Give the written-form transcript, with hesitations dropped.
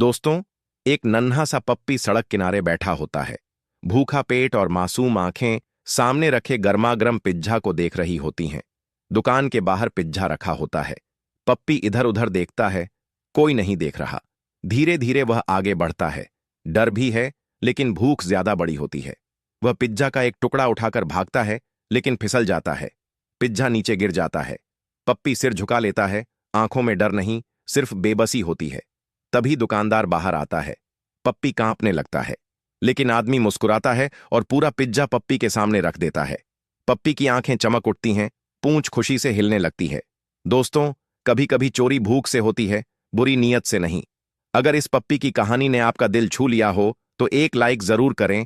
दोस्तों, एक नन्हा सा पप्पी सड़क किनारे बैठा होता है। भूखा पेट और मासूम आंखें सामने रखे गर्मागर्म पिज्जा को देख रही होती हैं। दुकान के बाहर पिज्जा रखा होता है। पप्पी इधर उधर देखता है, कोई नहीं देख रहा। धीरे धीरे वह आगे बढ़ता है। डर भी है, लेकिन भूख ज्यादा बड़ी होती है। वह पिज्जा का एक टुकड़ा उठाकर भागता है, लेकिन फिसल जाता है। पिज्जा नीचे गिर जाता है। पप्पी सिर झुका लेता है। आंखों में डर नहीं, सिर्फ बेबसी होती है। तभी दुकानदार बाहर आता है। पप्पी कांपने लगता है, लेकिन आदमी मुस्कुराता है और पूरा पिज्जा पप्पी के सामने रख देता है। पप्पी की आंखें चमक उठती हैं, पूंछ खुशी से हिलने लगती है। दोस्तों, कभी कभी चोरी भूख से होती है, बुरी नीयत से नहीं। अगर इस पप्पी की कहानी ने आपका दिल छू लिया हो तो एक लाइक जरूर करें